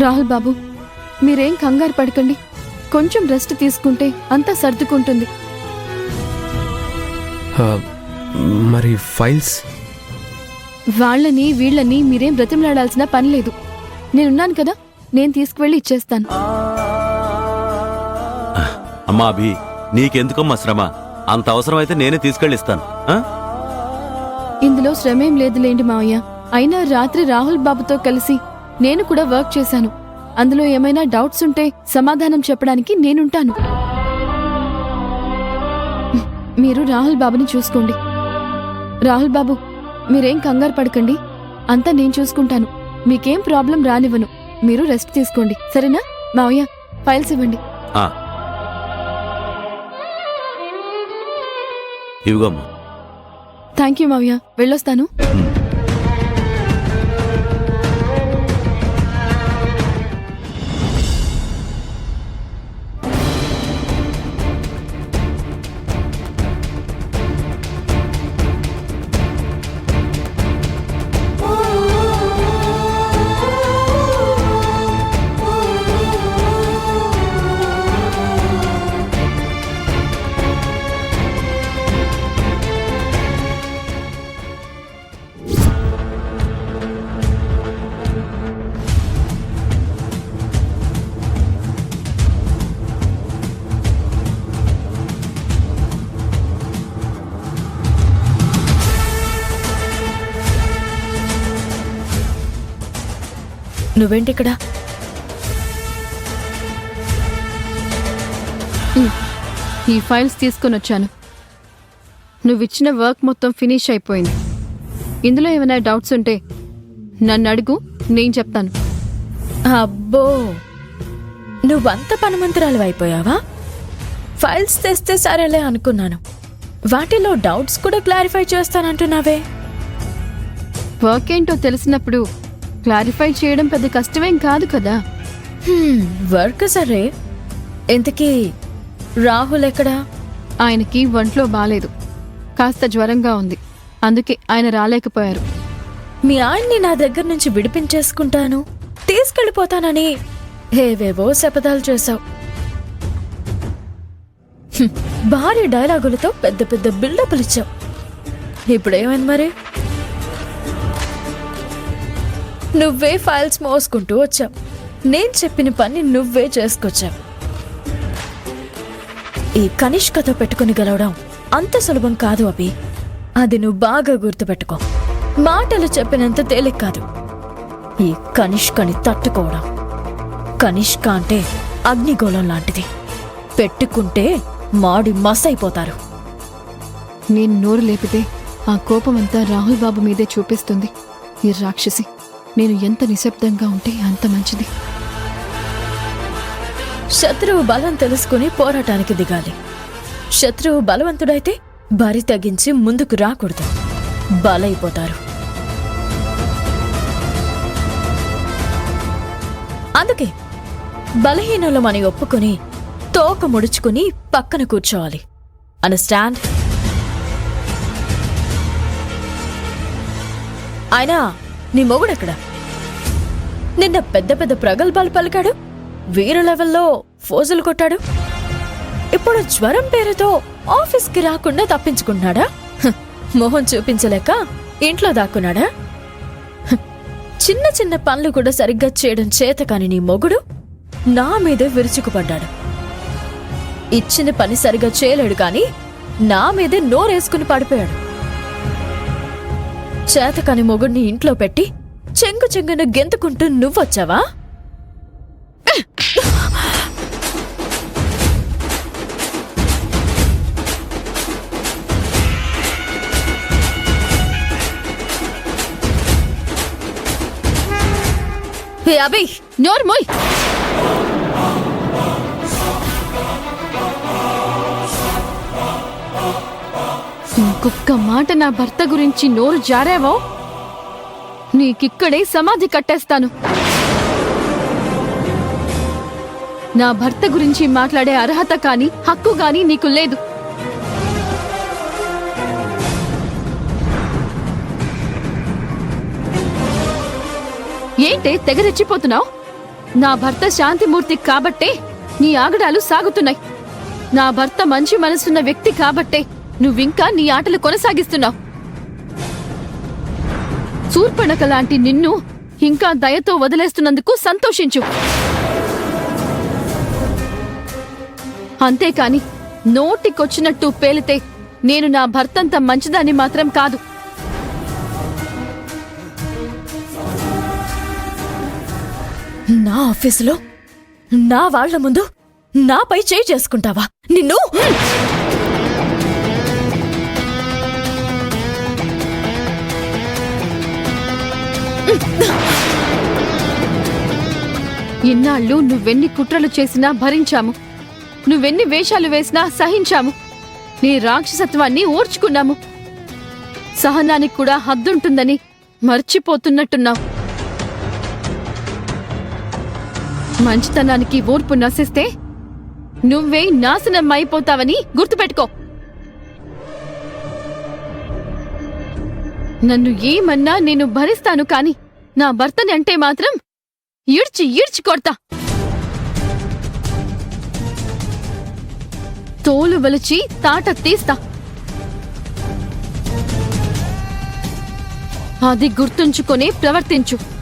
రాహుల్ బాబు, మీరేం కంగారు పడకండి. కొంచెం రెస్ట్ తీసుకుంటే అంతా సర్దుకుంటుంది. మరి ఫైల్స్? వాళ్ళని వీళ్ళని మీరేం బ్రతిమలాడాల్సిన పని లేదు. నేనున్నాను కదా, నేను తీసుకువెళ్ళి ఇచ్చేస్తాను. అమ్మా అభి, నీకెందుకమ్మా శ్రమ? అంత అవసరమైతే నేనే తీసుకెళ్ళిస్తాను. ఇందులో శ్రమేం లేదులేండి మావయ్య. అయినా రాత్రి రాహుల్ బాబుతో కలిసి నేను కూడా వర్క్ చేశాను. అందులో ఏమైనా డౌట్స్ ఉంటే సమాధానం చెప్పడానికి నేనుంటాను. మీరు రాహుల్ బాబుని చూసుకోండి. రాహుల్ బాబు, మీరేం కంగారు పడకండి. అంతా నేను చూసుకుంటాను. మీకేం ప్రాబ్లం రానివ్వను. మీరు రెస్ట్ తీసుకోండి, సరేనా? మావయ్య, ఫైల్స్ ఇవ్వండి. ఇవిగమ్మా. థ్యాంక్ యూ మావయ్య, వెళ్ళొస్తాను. నువ్వేంటిక్కడ? ఈ ఫైల్స్ తీసుకొని వచ్చాను. నువ్విచ్చిన వర్క్ మొత్తం ఫినిష్ అయిపోయింది. ఇందులో ఏమైనా డౌట్స్ ఉంటే నన్ను అడుగు, నేను చెప్తాను. అబ్బో, నువ్వంత పనిమంతురాలు అయిపోయావా? ఫైల్స్ తెస్తే సరేలే అనుకున్నాను. వాటిలో డౌట్స్ కూడా క్లారిఫై చేస్తానంటున్నావే. వర్క్ ఏంటో తెలిసినప్పుడు క్లారిఫై చేయడం పెద్ద కష్టమేం కాదు కదా. వర్క్ సరే, ఇంతకీ రాహుల్ ఎక్కడా? ఆయనకి ఒంట్లో బాలేదు, కాస్త జ్వరంగా ఉంది. అందుకే ఆయన రాలేకపోయారు. మీ ఆయన్ని నా దగ్గర నుంచి విడిపించేసుకుంటాను, తీసుకెళ్ళిపోతానని ఏవేవో శపథాలు చేశావు. భారీ డైలాగులతో పెద్ద పెద్ద బిల్డప్లు ఇచ్చావు. ఇప్పుడేమైంది మరి? నువ్వే ఫైల్స్ మోసుకుంటూ వచ్చావు. నేను చెప్పిన పని నువ్వే చేసుకొచ్చావు. ఈ కనిష్కతో పెట్టుకుని గెలవడం అంత సులభం కాదు అభి. అది నువ్వు బాగా గుర్తుపెట్టుకో. మాటలు చెప్పినంత తేలిక కాదు ఈ కనిష్కని తట్టుకోవడం. కనిష్క అంటే అగ్నిగోళం లాంటిది. పెట్టుకుంటే మాడి మసైపోతారు. నేను నోరు లేపితే ఆ కోపమంతా రాహుల్ బాబు మీదే చూపిస్తుంది. ఈ రాక్షసి. నేను ఎంత నిశ్శబ్దంగా ఉంటే అంత మంచిది. శత్రువు బలం తెలుసుకుని పోరాటానికి దిగాలి. శత్రువు బలవంతుడైతే బరి తగ్గించి ముందుకు రాకూడదు, బలైపోతారు. అందుకే బలహీనులమని ఒప్పుకొని తోక ముడుచుకుని పక్కన కూర్చోవాలి. అండర్స్టాండ్? అయినా నీ మొగుడెక్కడ? నిన్న పెద్ద పెద్ద ప్రగల్భాలు పలికాడు, వీరు లెవెల్లో ఫోజులు కొట్టాడు. ఇప్పుడు జ్వరం పేరుతో ఆఫీస్కి రాకుండా తప్పించుకున్నాడా? మొహం చూపించలేక ఇంట్లో దాక్కున్నాడా? చిన్న చిన్న పనులు కూడా సరిగ్గా చేయడం చేత కాని నీ మొగుడు నా మీదే విరుచుకుపడ్డాడు. ఇచ్చిన పని సరిగ్గా చేయలేడు కాని నా మీదే నోరేసుకుని పడిపోయాడు. చేతకాని మొగుడిని ఇంట్లో పెట్టి చెంగు చెంగున గెంతుకుంటూ నువ్వొచ్చావా? అభి, నోరు మోయ్. ఇంకొక్క మాట నా భర్త గురించి నోరు జారావో నీకిక్కడే సమాధి కట్టేస్తాను. నా భర్త గురించి మాట్లాడే అర్హత కాని హక్కు గాని నీకు లేదు. ఏంటే తెగరెచ్చిపోతున్నావు? నా భర్త శాంతిమూర్తి కాబట్టే నీ ఆగడాలు సాగుతున్నాయి. నా భర్త మంచి మనసున్న వ్యక్తి కాబట్టే నువ్వింకా నీ ఆటలు కొనసాగిస్తున్నావు. శూర్పణఖ లాంటి నిన్ను ఇంకా దయతో వదిలేస్తున్నందుకు సంతోషించు. అంతేకాని నోటికొచ్చినట్టు పేలితే నేను నా భర్తంత మంచిదాన్ని మాత్రం కాదు. నా ఆఫీసులో నా వాళ్ల ముందు నాపై చేయి చేసుకుంటావా? నిన్ను ఇన్నాళ్ళు నువ్వెన్ని కుట్రలు చేసినా భరించాము. నువ్వెన్ని వేషాలు వేసినా సహించాము. నీ రాక్షసత్వాన్ని ఓర్చుకున్నాము. సహనానికి కూడా హద్దుంటుందని మర్చిపోతున్నట్టున్నావు. మంచితనానికి ఓర్పు నశిస్తే నువ్వే నాశనం అయిపోతావని గుర్తుపెట్టుకో. నన్ను ఏమన్నా నేను భరిస్తాను కాని నా భర్తని అంటే మాత్రం ఈడ్చి కొడతా. తోలు వలిచి తాట తీస్తా. అది గుర్తుంచుకొని ప్రవర్తించు.